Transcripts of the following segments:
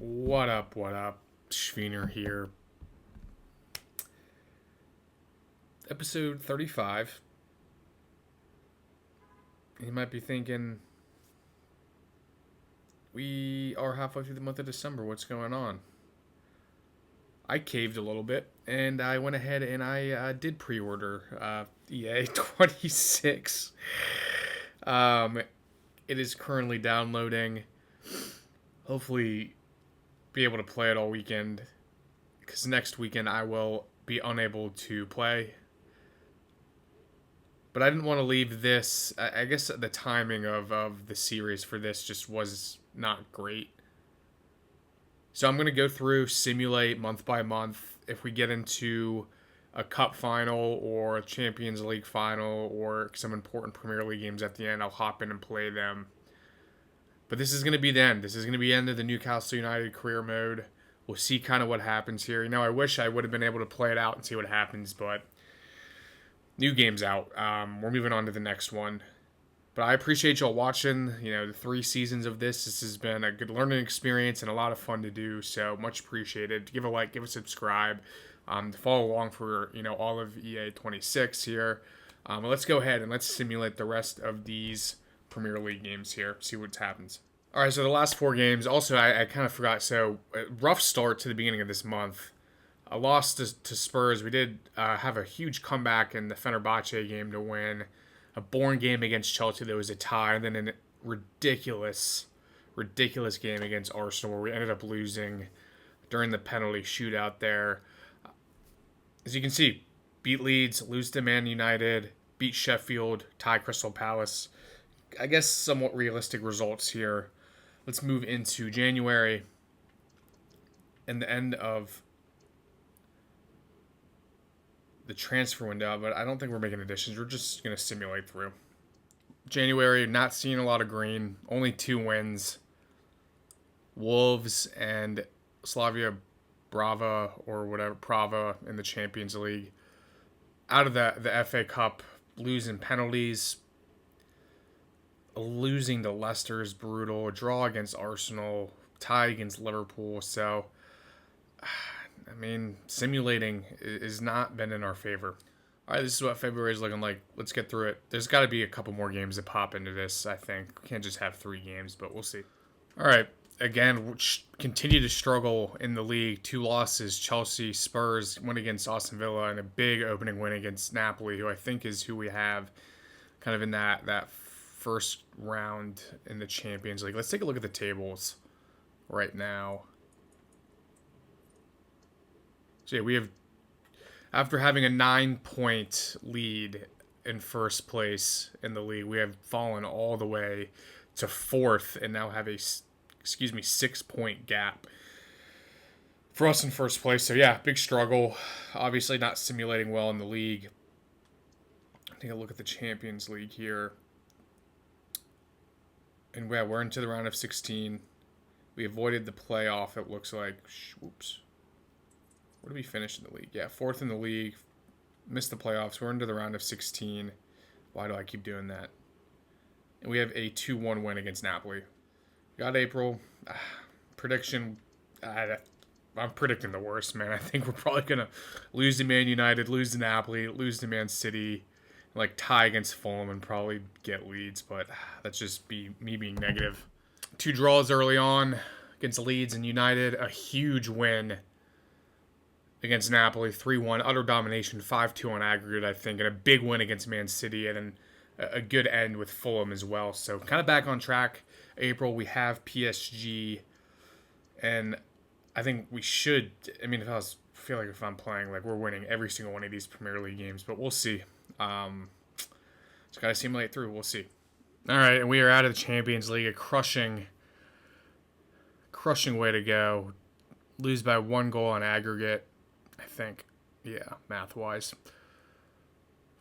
What up, what up? Schwiener here. Episode 35. You might be thinking, we are halfway through the month of December. What's going on? I caved a little bit, and I went ahead and I did pre-order EA 26. It is currently downloading. Hopefully be able to play it all weekend, because next weekend I will be unable to play. But I didn't want to leave this. I guess the timing of the series for this just was not great. So I'm going to go through, simulate month by month. If we get into a cup final or a Champions League final or some important Premier League games at the end, I'll hop in and play them. But this is going to be the end. This is going to be the end of the Newcastle United career mode. We'll see kind of what happens here. I wish I would have been able to play it out and see what happens, but new game's out. We're moving on to the next one. But I appreciate y'all watching, the 3 seasons of this. This has been a good learning experience and a lot of fun to do, so much appreciated. Give a like, give a subscribe, to follow along for, all of EA 26 here. But let's go ahead and let's simulate the rest of these Premier League games here, see what happens. All right, so the last 4 games, also I kind of forgot, so rough start to the beginning of this month. A loss to Spurs. We did have a huge comeback in the Fenerbahce game to win. A boring game against Chelsea that was a tie, and then a ridiculous game against Arsenal where we ended up losing during the penalty shootout there. As you can see, beat Leeds, lose to Man United, beat Sheffield, tie Crystal Palace. I guess somewhat realistic results here. Let's move into January and the end of the transfer window, but I don't think we're making additions. We're just going to simulate through. January, not seeing a lot of green. Only 2 wins. Wolves and Slavia Brava or whatever, Prava in the Champions League. Out of the FA Cup, losing penalties. Losing to Leicester is brutal. A draw against Arsenal. Tie against Liverpool. So, simulating has not been in our favor. All right, this is what February is looking like. Let's get through it. There's got to be a couple more games that pop into this, I think. Can't just have 3 games, but we'll see. All right, again, continue to struggle in the league. 2 losses. Chelsea, Spurs, win against Aston Villa, and a big opening win against Napoli, who I think is who we have kind of in that first round in the Champions League. Let's take a look at the tables right now. So yeah, we have, after having a 9-point lead in first place in the league, we have fallen all the way to 4th and now have a 6-point gap for us in first place. So yeah, big struggle. Obviously not simulating well in the league. Take a look at the Champions League here. And yeah, we're into the round of 16. We avoided the playoff, it looks like. Whoops. Where did we finish in the league? Yeah, 4th in the league. Missed the playoffs. We're into the round of 16. Why do I keep doing that? And we have a 2-1 win against Napoli. Got April. Prediction. I'm predicting the worst, man. I think we're probably going to lose to Man United, lose to Napoli, lose to Man City, tie against Fulham, and probably get Leeds. But that's just me being negative. 2 draws early on against Leeds and United. A huge win against Napoli, 3-1, utter domination, 5-2 on aggregate, I think, and a big win against Man City, and then a good end with Fulham as well. So kind of back on track. April, we have PSG, and I think we should, if I'm playing, we're winning every single one of these Premier League games, but we'll see. Just got to simulate through, we'll see. All right, and we are out of the Champions League, a crushing way to go. Lose by 1 goal on aggregate. I think, yeah, math-wise.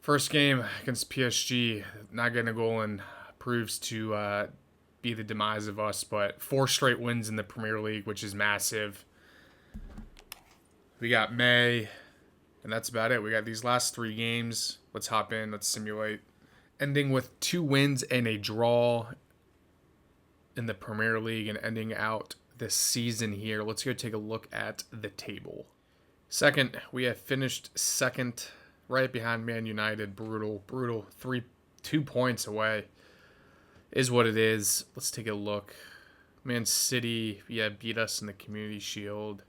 First game against PSG, not getting a goal in proves to be the demise of us, but 4 straight wins in the Premier League, which is massive. We got May, and that's about it. We got these last 3 games. Let's hop in, let's simulate. Ending with 2 wins and a draw in the Premier League and ending out this season here. Let's go take a look at the table. Second, we have finished second, right behind Man United. Brutal. 2 points away is what it is. Let's take a look. Man City, beat us in the Community Shield.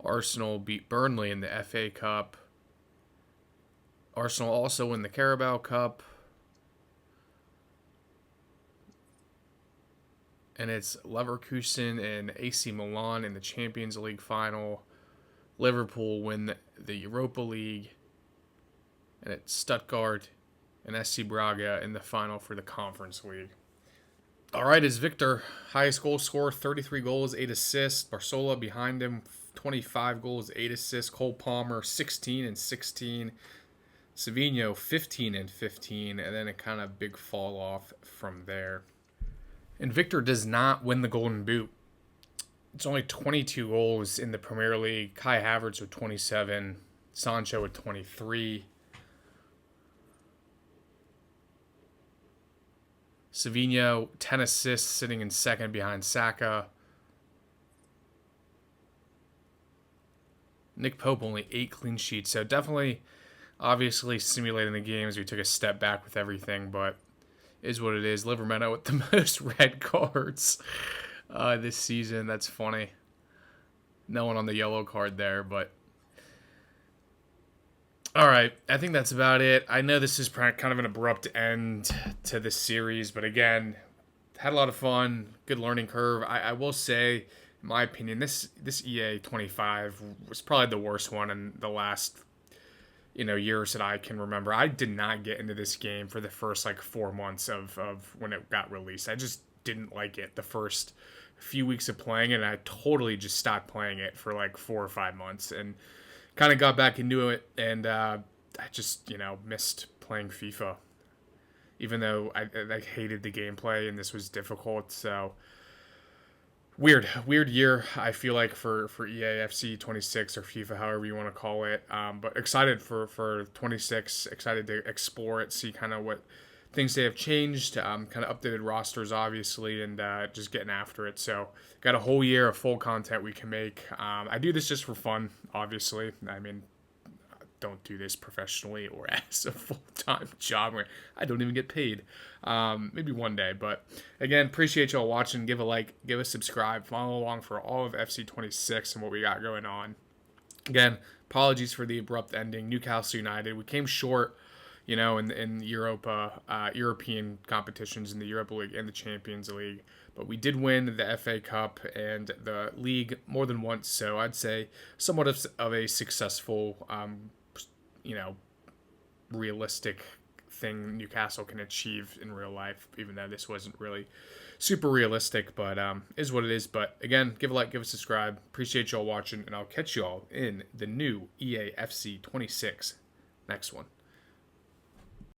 Arsenal beat Burnley in the FA Cup. Arsenal also win the Carabao Cup. And it's Leverkusen and AC Milan in the Champions League final. Liverpool win the Europa League. And it's Stuttgart and SC Braga in the final for the Conference League. All right, is Victor, highest goal scorer, 33 goals, 8 assists. Barcola behind him, 25 goals, 8 assists. Cole Palmer, 16 and 16. Savinho, 15 and 15. And then a kind of big fall off from there. And Victor does not win the Golden Boot. It's only 22 goals in the Premier League. Kai Havertz with 27. Sancho with 23. Savinho, 10 assists, sitting in second behind Saka. Nick Pope, only 8 clean sheets. So definitely, obviously, simulating the games. We took a step back with everything, but is what it is. Livermento with the most red cards this season. That's funny. No one on the yellow card there, but all right, I think that's about it. I know this is kind of an abrupt end to this series, but again, had a lot of fun, good learning curve. I will say, in my opinion, this EA 25 was probably the worst one in the last years that I can remember. I did not get into this game for the first 4 months of when it got released. I just didn't like it the first few weeks of playing it, and I totally just stopped playing it for 4 or 5 months and kind of got back into it, and I just missed playing FIFA, even though I hated the gameplay and this was difficult. So weird year, I feel like, for EA FC 26 or FIFA, however you want to call it. But excited for 26, excited to explore it, see kind of what things they have changed, kind of updated rosters, obviously, and just getting after it. So got a whole year of full content we can make. I do this just for fun, obviously. I mean, don't do this professionally or as a full-time job where I don't even get paid. Maybe one day. But again, appreciate y'all watching. Give a like, give a subscribe, follow along for all of FC26 and what we got going on. Again, apologies for the abrupt ending. Newcastle United, we came short, in European competitions in the Europa League and the Champions League. But we did win the FA Cup and the league more than once. So I'd say somewhat of a successful, realistic thing Newcastle can achieve in real life, even though this wasn't really super realistic, but is what it is. But again, give a like, give a subscribe. Appreciate y'all watching, and I'll catch y'all in the new EA FC 26 next one.